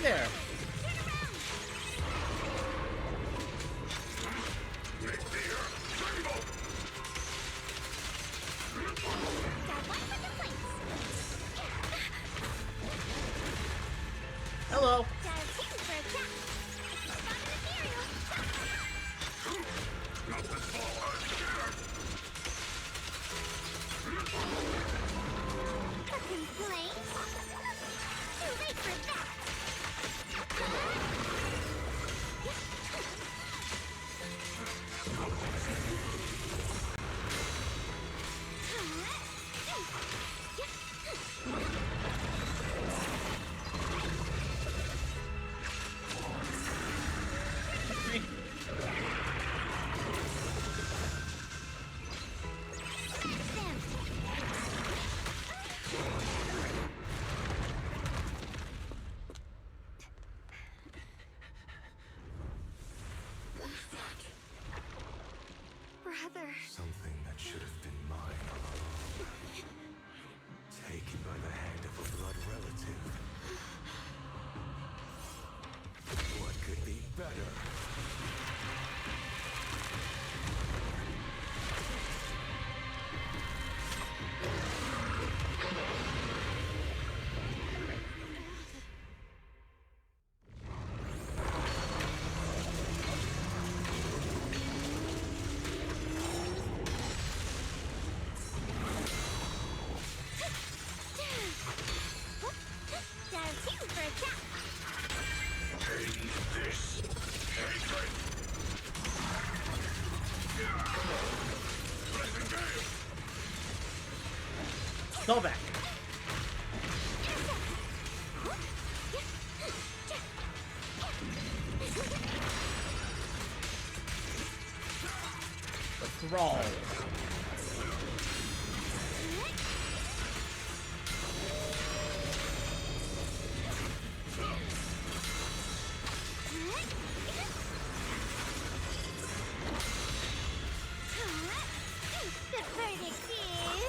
there. Hello. Something that should have been mine all along. Taken by the hand of a blood relative. What could be better? Go back. The thrall.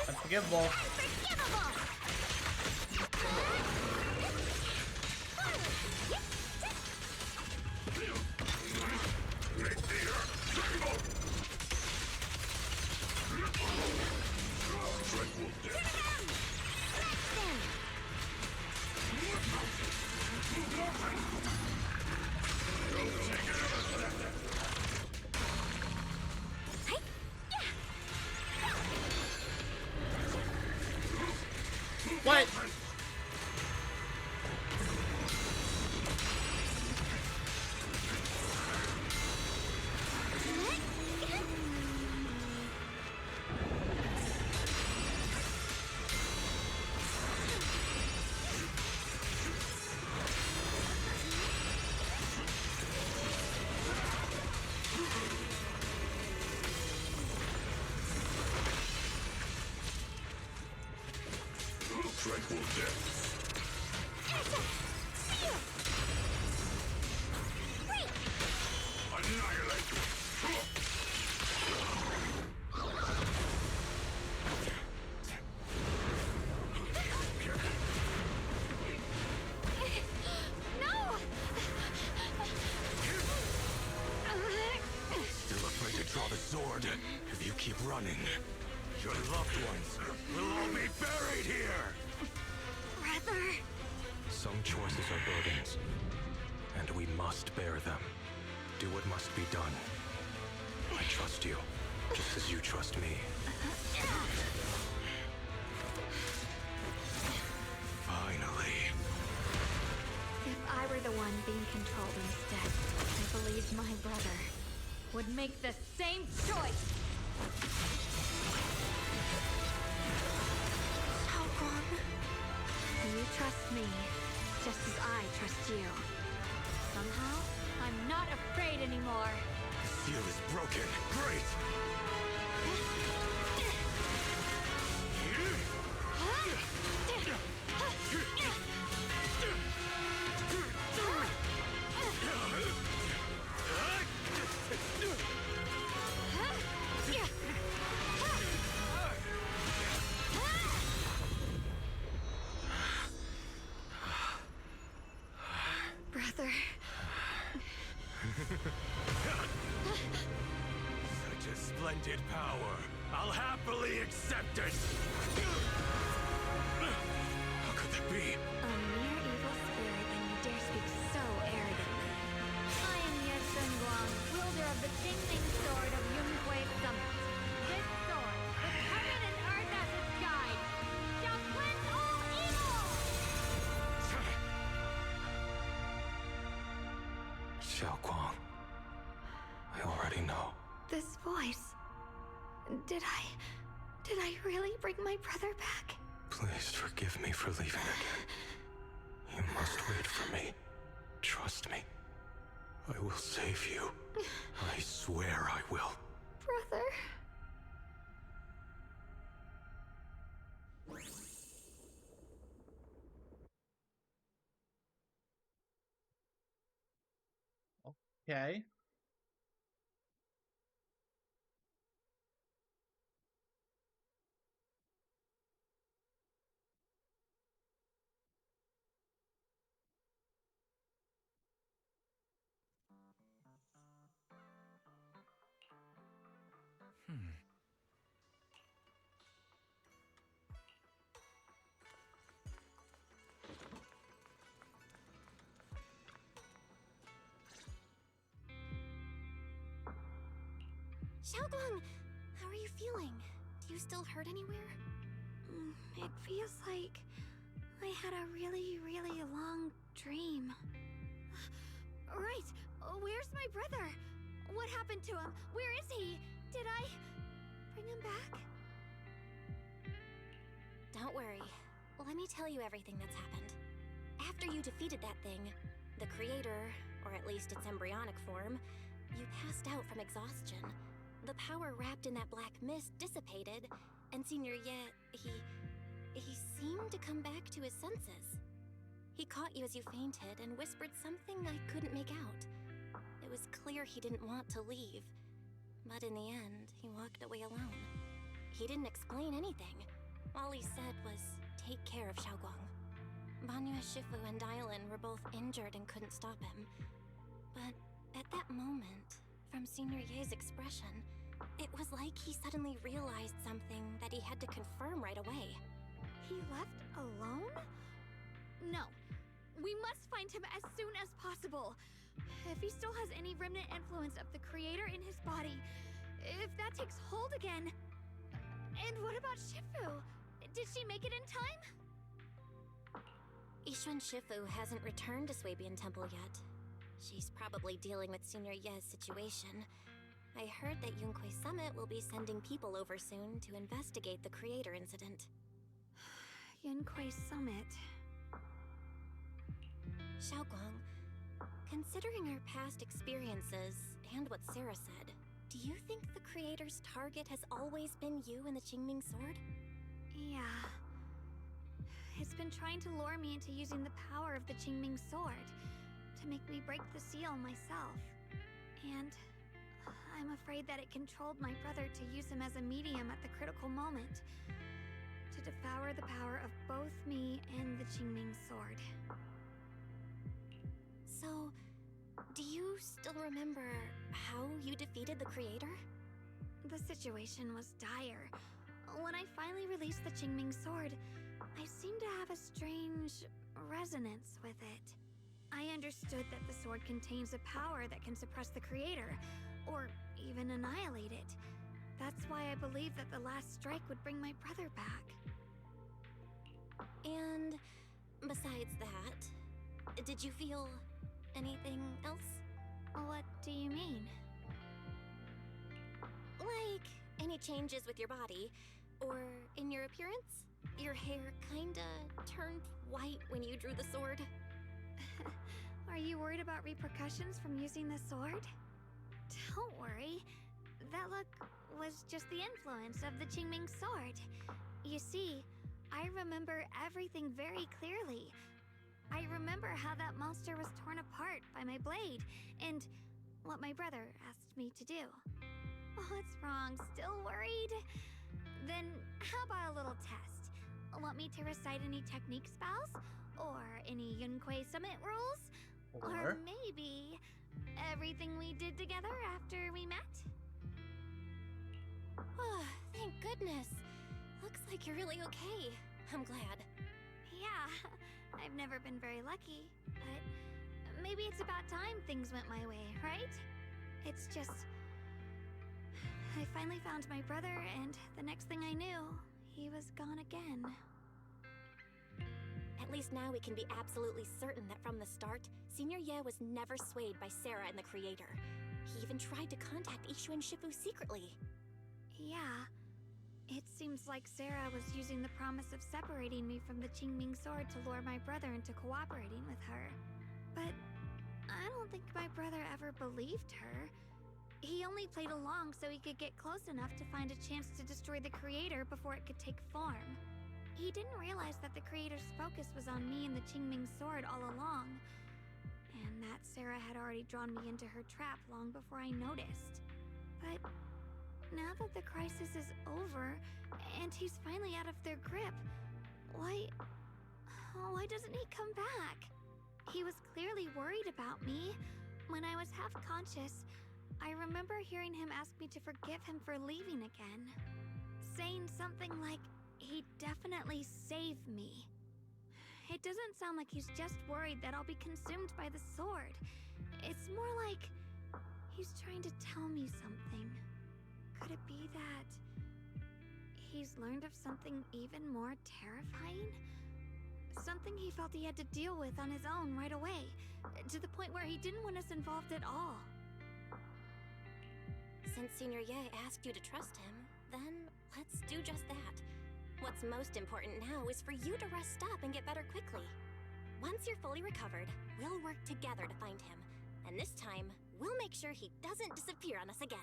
Unforgivable. What? Tranquil depths. Annihilate. No! Still afraid to draw the sword? If you keep running, your loved ones will all be buried here! Brother! Some choices are burdens, and we must bear them. Do what must be done. I trust you, just as you trust me. Finally. If I were the one being controlled instead, I believe my brother would make the same choice! Shogun! You trust me, just as I trust you. Somehow, I'm not afraid anymore. The seal is broken. Great! granted power. I'll happily accept it! How could that be? A mere evil spirit, and you dare speak so arrogantly. I am Ye Zhenguang, wielder of the Qingming Sword of Yunhui Summit. This sword, with heaven and earth as its guide, shall cleanse all evil! Xiaoguang, I already know. This voice... Did I really bring my brother back? Please forgive me for leaving again. You must wait for me. Trust me. I will save you. I swear I will. Brother... Okay. Xiaoguang, how are you feeling? Do you still hurt anywhere? It feels like I had a really, really long dream. Right, where's my brother? What happened to him? Where is he? Did I bring him back? Don't worry. Let me tell you everything that's happened. After you defeated that thing, the creator, or at least its embryonic form, you passed out from exhaustion. The power wrapped in that black mist dissipated, and Senior Ye, he seemed to come back to his senses. He caught you as you fainted and whispered something I couldn't make out. It was clear he didn't want to leave, but in the end, he walked away alone. He didn't explain anything. All he said was, take care of Xiaoguang. Banyue Shifu and Dylan were both injured and couldn't stop him. But at that moment, from Senior Ye's expression, it was like he suddenly realized something that he had to confirm right away. He left alone? No. We must find him as soon as possible. If he still has any remnant influence of the creator in his body, if that takes hold again... And what about Shifu? Did she make it in time? Yixuan Shifu hasn't returned to Swabian Temple yet. She's probably dealing with Senior Ye's situation. I heard that Yunhui Summit will be sending people over soon to investigate the creator incident. Yunhui Summit... Xiaoguang, considering our past experiences and what Sarah said, do you think the creator's target has always been you and the Qingming Sword? Yeah. It's been trying to lure me into using the power of the Qingming Sword to make me break the seal myself. And I'm afraid that it controlled my brother to use him as a medium at the critical moment, to devour the power of both me and the Qingming Sword. So, do you still remember how you defeated the creator? The situation was dire. When I finally released the Qingming Sword, I seemed to have a strange resonance with it. I understood that the sword contains a power that can suppress the creator, or even annihilate it. That's why I believe that the last strike would bring my brother back. And besides that, did you feel anything else? What do you mean? Like, any changes with your body, or in your appearance? Your hair kinda turned white when you drew the sword. Are you worried about repercussions from using the sword? Don't worry. That look was just the influence of the Qingming Sword. You see, I remember everything very clearly. I remember how that monster was torn apart by my blade, and what my brother asked me to do. What's wrong? Still worried? Then how about a little test? Want me to recite any technique spells? Or any Yunhui Summit rules? Or maybe everything we did together after we met? Oh, thank goodness. Looks like you're really okay. I'm glad. Yeah, I've never been very lucky, but maybe it's about time things went my way, right? It's just... I finally found my brother, and the next thing I knew, he was gone again. At least now we can be absolutely certain that from the start, Senior Ye was never swayed by Sarah and the Creator. He even tried to contact Ishu and Shifu secretly. Yeah. It seems like Sarah was using the promise of separating me from the Qingming sword to lure my brother into cooperating with her. But I don't think my brother ever believed her. He only played along so he could get close enough to find a chance to destroy the Creator before it could take form. He didn't realize that the Creator's focus was on me and the Qingming sword all along, and that Sarah had already drawn me into her trap long before I noticed. But now that the crisis is over, and he's finally out of their grip, why doesn't he come back? He was clearly worried about me. When I was half conscious, I remember hearing him ask me to forgive him for leaving again, saying something like, he'd definitely save me. It doesn't sound like he's just worried that I'll be consumed by the sword. It's more like he's trying to tell me something. Could it be that he's learned of something even more terrifying? Something he felt he had to deal with on his own right away, to the point where he didn't want us involved at all. Since Senior Ye asked you to trust him, then let's do just that. What's most important now is for you to rest up and get better quickly. Once you're fully recovered, we'll work together to find him. And this time, we'll make sure he doesn't disappear on us again.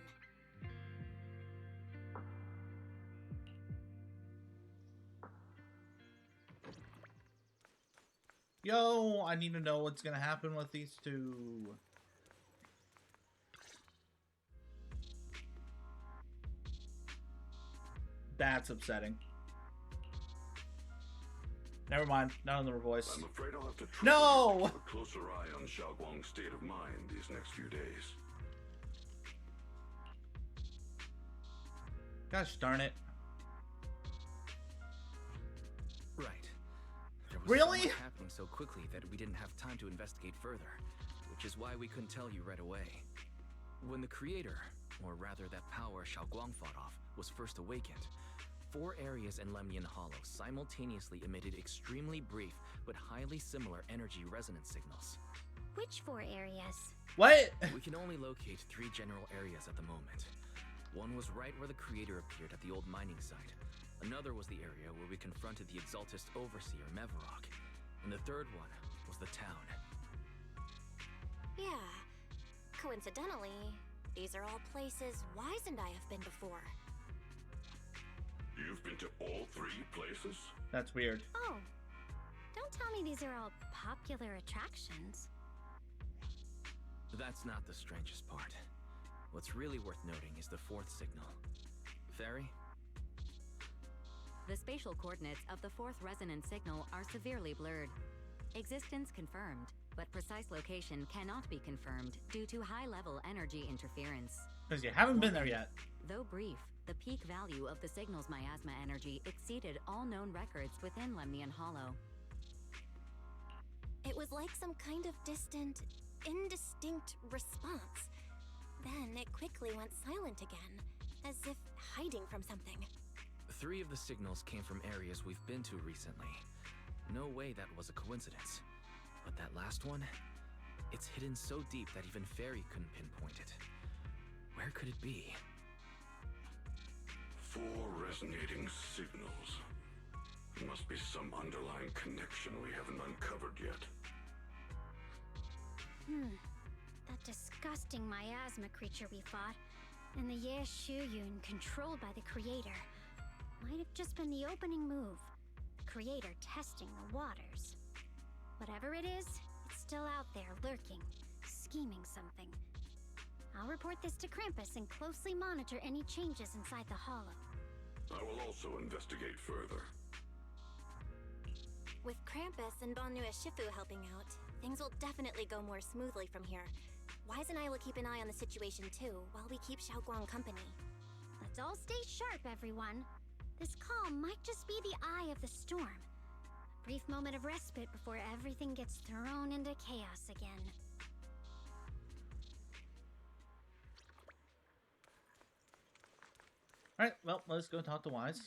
Yo, I need to know what's gonna happen with these two. That's upsetting. Never mind, not on the voice. I'm afraid I'll have to No! keep a closer eye on Xiaoguang's state of mind these next few days. Gosh darn it. Right. There was Really? so much happening so quickly that we didn't have time to investigate further, which is why we couldn't tell you right away. When the Creator, or rather that power Xiaoguang fought off, was first awakened, 4 areas in Lemnian Hollow simultaneously emitted extremely brief but highly similar energy resonance signals. Which 4 areas? What? We can only locate 3 general areas at the moment. One was right where the Creator appeared at the old mining site. Another was the area where we confronted the Exaltist Overseer, Mevarok. And the third one was the town. Yeah. Coincidentally, these are all places Wise and I have been before. You've been to all 3 places? That's weird. Oh, don't tell me these are all popular attractions. That's not the strangest part. What's really worth noting is the 4th signal. Fairy? The spatial coordinates of the 4th resonance signal are severely blurred. Existence confirmed, but precise location cannot be confirmed due to high-level energy interference. Because you haven't been there yet. Though brief, the peak value of the signal's miasma energy exceeded all known records within Lemnian Hollow. It was like some kind of distant, indistinct response. Then it quickly went silent again, as if hiding from something. 3 of the signals came from areas we've been to recently. No way that was a coincidence. But that last one? It's hidden so deep that even Fairy couldn't pinpoint it. Where could it be? 4 resonating signals. There must be some underlying connection we haven't uncovered yet. That disgusting miasma creature we fought, and the Ye Shuyun controlled by the Creator, might have just been the opening move. The Creator testing the waters. Whatever it is, it's still out there lurking, scheming something. I'll report this to Krampus and closely monitor any changes inside the hollow. I will also investigate further. With Krampus and Banyu Shifu helping out, things will definitely go more smoothly from here. Wise and I will keep an eye on the situation too, while we keep Xiaoguang company. Let's all stay sharp, everyone. This calm might just be the eye of the storm. A brief moment of respite before everything gets thrown into chaos again. Alright, well, let's go talk to Wise.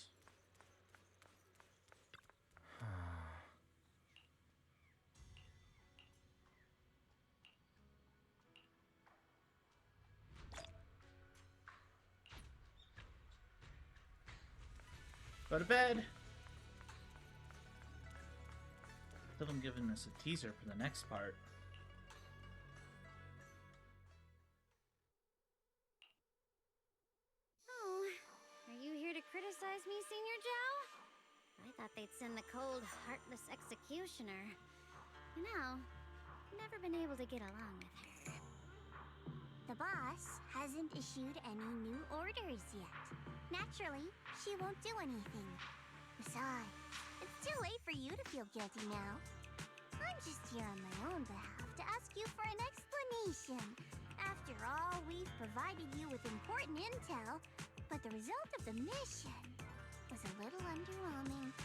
Go to bed. Still been giving us a teaser for the next part. Oh, are you here to criticize me, Senior Joe? I thought they'd send the cold, heartless executioner. You know, never been able to get along with her. The boss hasn't issued any new orders yet. Naturally, she won't do anything. Besides, it's too late for you to feel guilty now. I'm just here on my own behalf to ask you for an explanation. After all, we've provided you with important intel, but the result of the mission was a little underwhelming.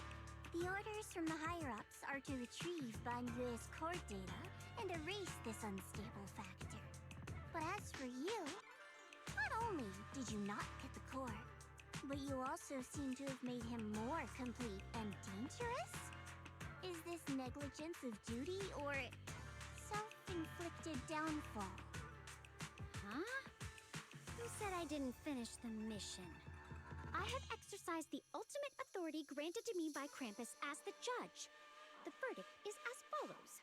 The orders from the higher-ups are to retrieve Banyue's core data and erase this unstable factor. But as for you, not only did you not get the core, but you also seem to have made him more complete and dangerous? Is this negligence of duty or self-inflicted downfall? Huh? Who said I didn't finish the mission? I have exercised the ultimate authority granted to me by Krampus as the judge. The verdict is as follows.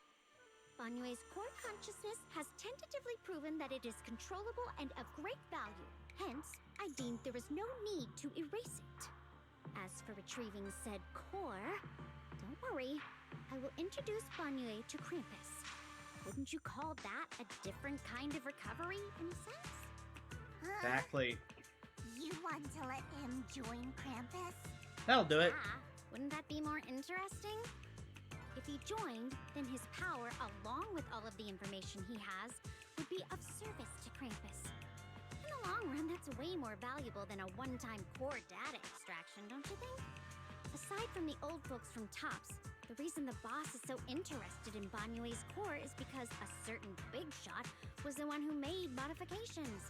Banyue's core consciousness has tentatively proven that it is controllable and of great value. Hence, I deemed there is no need to erase it. As for retrieving said core, don't worry, I will introduce Banyue to Krampus. Wouldn't you call that a different kind of recovery, in a sense? Exactly. You want to let him join Krampus? That'll do it. Ah, wouldn't that be more interesting? If he joined, then his power, along with all of the information he has, would be of service to Krampus. In the long run, that's way more valuable than a one-time core data extraction, don't you think? Aside from the old folks from TOPS, the reason the boss is so interested in Banyue's core is because a certain big shot was the one who made modifications.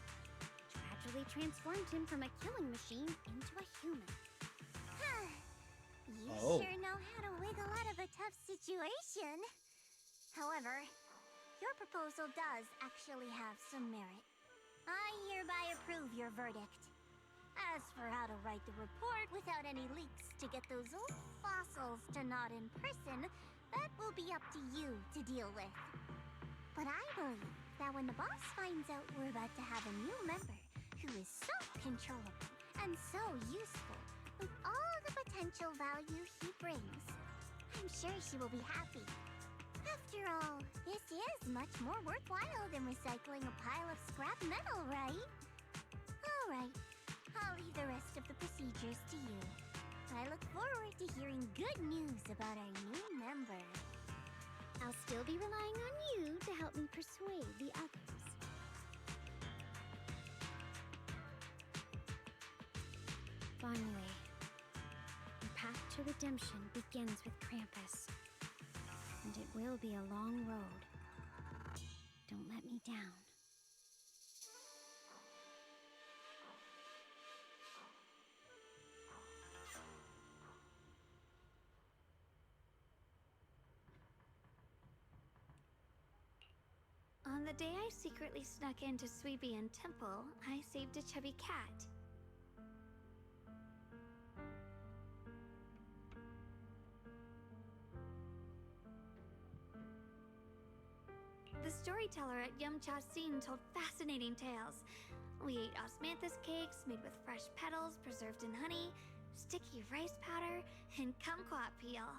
Gradually transformed him from a killing machine into a human. You Oh. sure know how to wiggle out of a tough situation. However, your proposal does actually have some merit. I hereby approve your verdict. As for how to write the report without any leaks to get those old fossils to nod in person, that will be up to you to deal with. But I believe that when the boss finds out we're about to have a new member who is so controllable and so useful, with all the potential value he brings, I'm sure she will be happy. After all, this is much more worthwhile than recycling a pile of scrap metal, right? Alright, I'll leave the rest of the procedures to you. I look forward to hearing good news about our new member. I'll still be relying on you to help me persuade the others. Banyue, your path to redemption begins with Krampus. And it will be a long road. Don't let me down. On the day I secretly snuck into Suibian Temple, I saved a chubby cat. The storyteller at Yumcha Sin told fascinating tales. We ate osmanthus cakes made with fresh petals preserved in honey, sticky rice powder, and kumquat peel.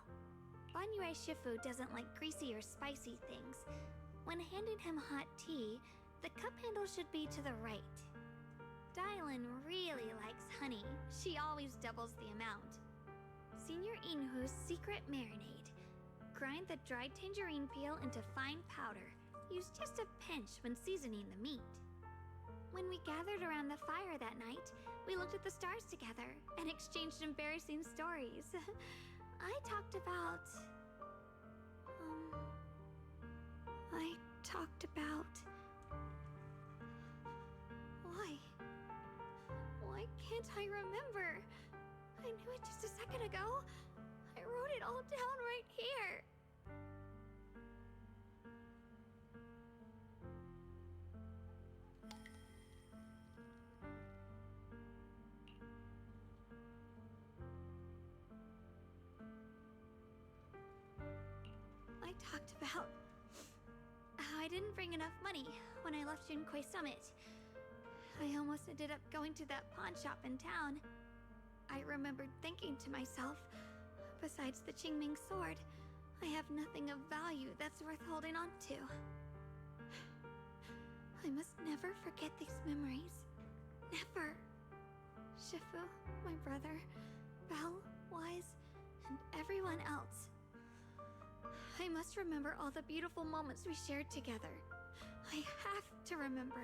Banyue Shifu doesn't like greasy or spicy things. When handing him hot tea, the cup handle should be to the right. Dylan really likes honey. She always doubles the amount. Senior Inhu's secret marinade. Grind the dried tangerine peel into fine powder. Use just a pinch when seasoning the meat. When we gathered around the fire that night, we looked at the stars together and exchanged embarrassing stories. I talked about... I talked about... Why? Why can't I remember? I knew it just a second ago. I wrote it all down right here. I talked about how I didn't bring enough money when I left Junkoi Summit. I almost ended up going to that pawn shop in town. I remembered thinking to myself, besides the Qingming sword, I have nothing of value that's worth holding on to. I must never forget these memories. Never. Shifu, my brother, Belle, Wise, and everyone else. I must remember all the beautiful moments we shared together. I have to remember.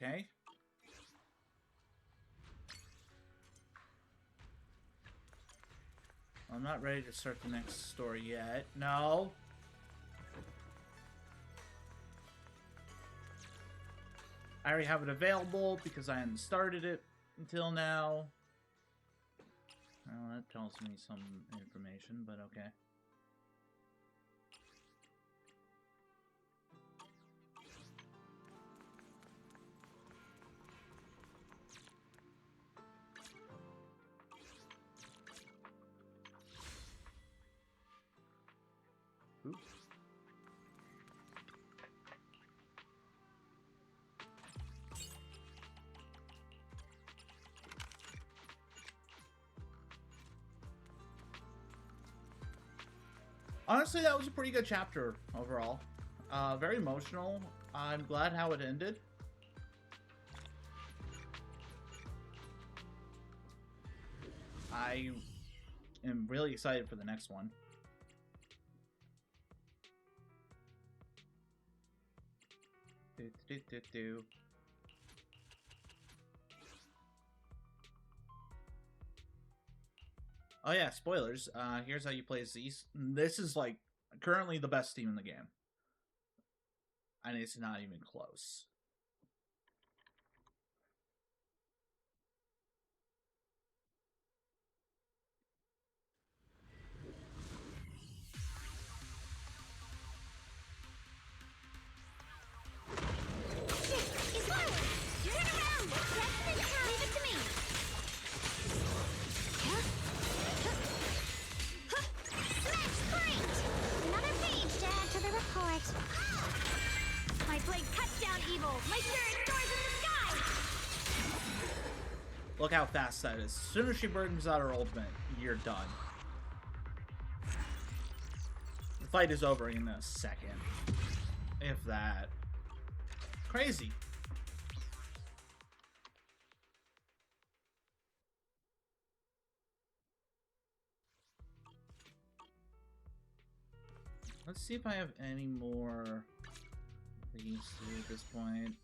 Okay. I'm not ready to start the next story yet. No. I already have it available because I hadn't started it until now. Well, that tells me some information, but okay. Oops. Honestly, that was a pretty good chapter overall. Very emotional. I'm glad how it ended. I am really excited for the next one. Oh yeah, spoilers. Here's how you play Z's. This is like currently the best team in the game. And it's not even close. My blade cuts down evil. My spirit soars in the sky. Look how fast that is. As soon as she brings out her ultimate, you're done. The fight is over in a second. If that. Crazy. Let's see if I have any more things to do at this point.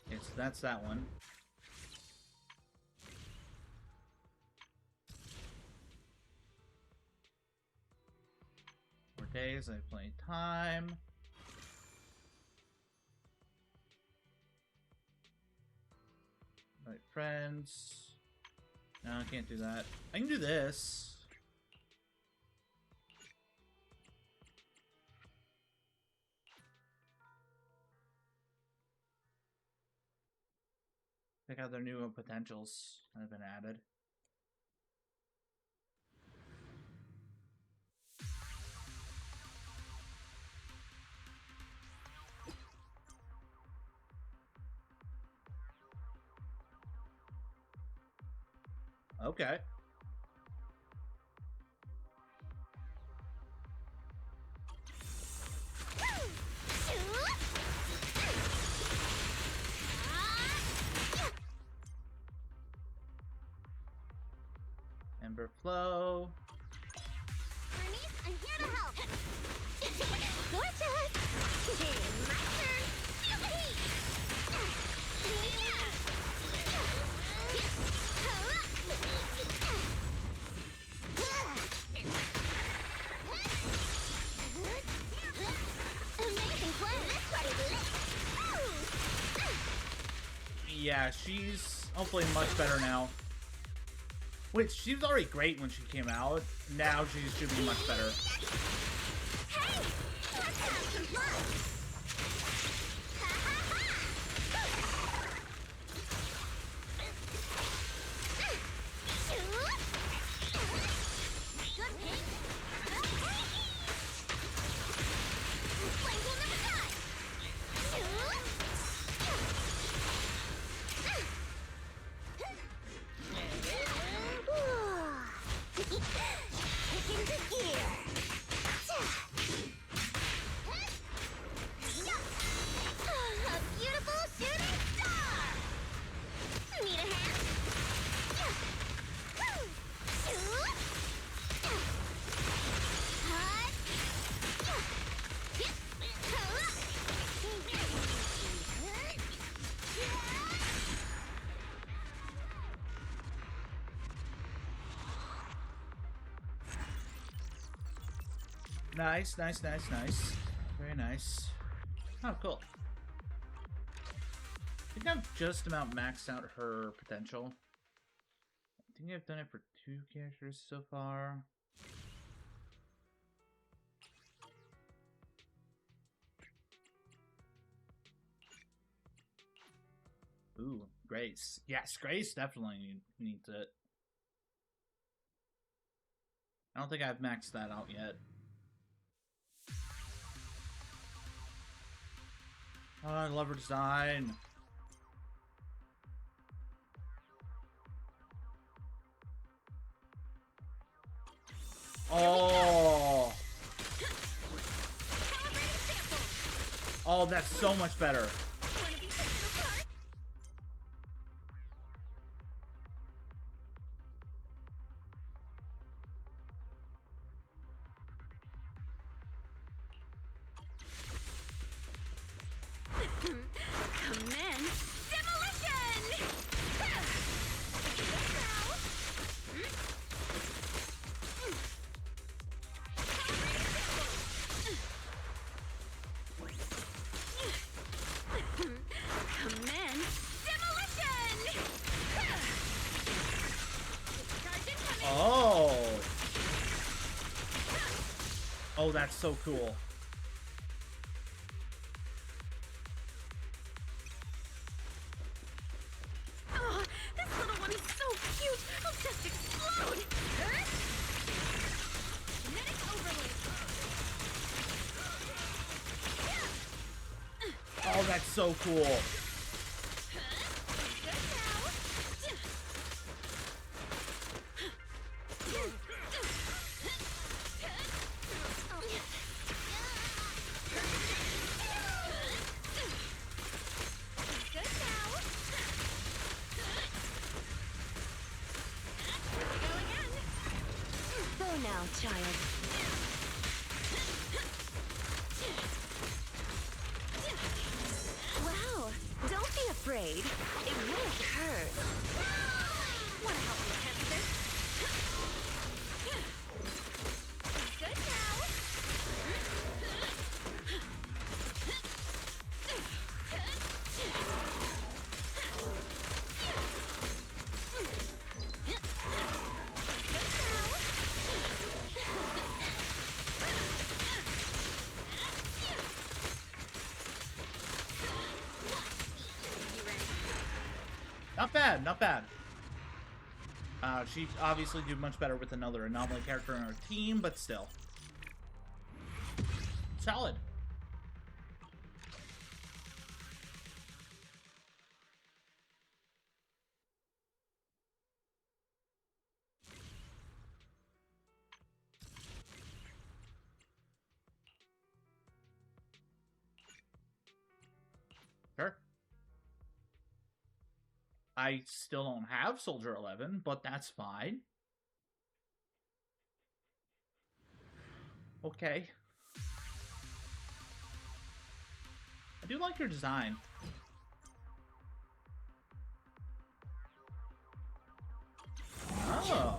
Okay, so that's that one. More days, I play time. Right, friends. No, I can't do that. I can do this. Check out their new potentials that have been added. Okay. Ember Flow. Bernice, I'm here to help. Gorgeous! My turn. Feel the heat. Amazing play. This party's lit. Yeah, she's hopefully much better now. Wait, she was already great when she came out. Now she should be much better. Hey, let's have some fun. Good pick. Flame will never die. Kick into gear. A beautiful shooting star. Need a hand? Nice, nice, nice, nice. Very nice. Oh, cool. I think I've just about maxed out her potential. I think I've done it for 2 characters so far. Ooh, Grace. Yes, Grace definitely needs it. I don't think I've maxed that out yet. Oh, I love her design. Oh. Oh, that's so much better. Commence demolition! Commence demolition! Oh. Oh, that's so cool. Oh, this little one is so cute! I'll just explode! Kinetic overload! Oh, that's so cool. Go now, child. Wow, don't be afraid. It won't hurt. Wanna help me test this? Good now. Not bad, not bad. She obviously do much better with another anomaly character on her team, but still. Solid. I still don't have Soldier 11, but that's fine. Okay. I do like your design. Oh.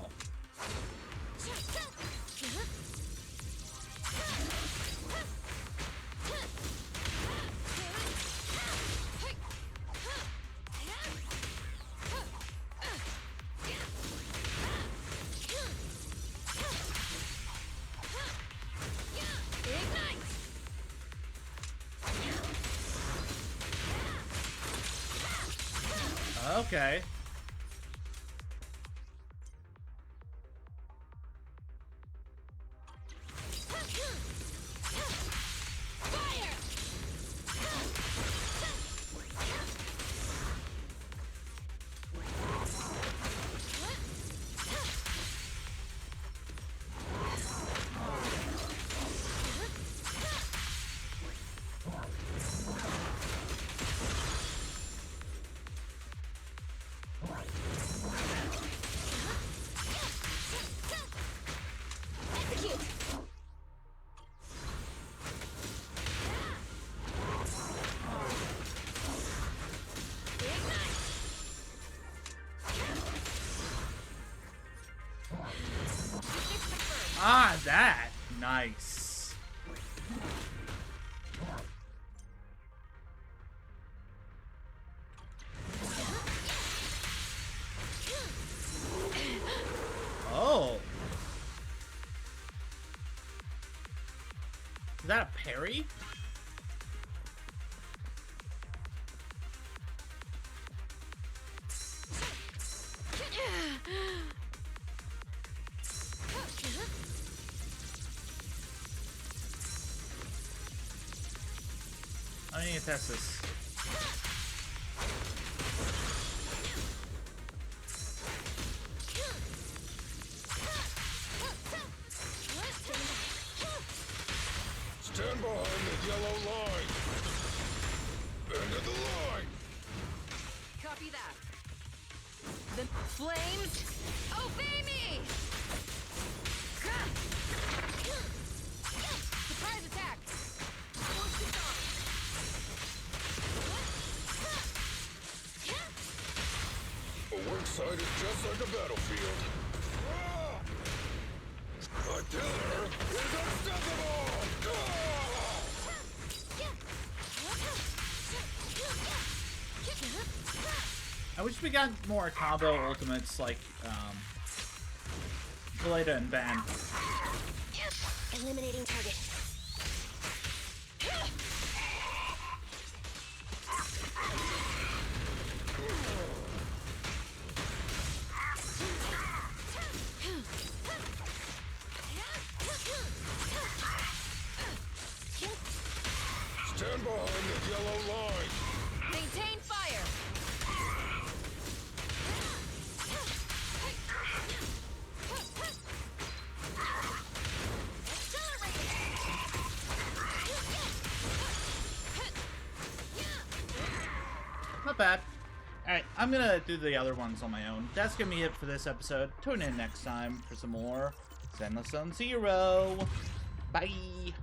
Okay. Ah, that. Nice. Oh. Is that a parry? I need to test this. Stand behind the yellow line. End of the line. Copy that. The flames obey me! Surprise attack! A work site is just like a battlefield. A killer is unstoppable! I wish we got more combo ultimates like Galeta and Ben. Eliminating target. Stand behind the yellow line. Maintain fire! Not bad. Alright, I'm gonna do the other ones on my own. That's gonna be it for this episode. Tune in next time for some more Zenless on Zero. Bye!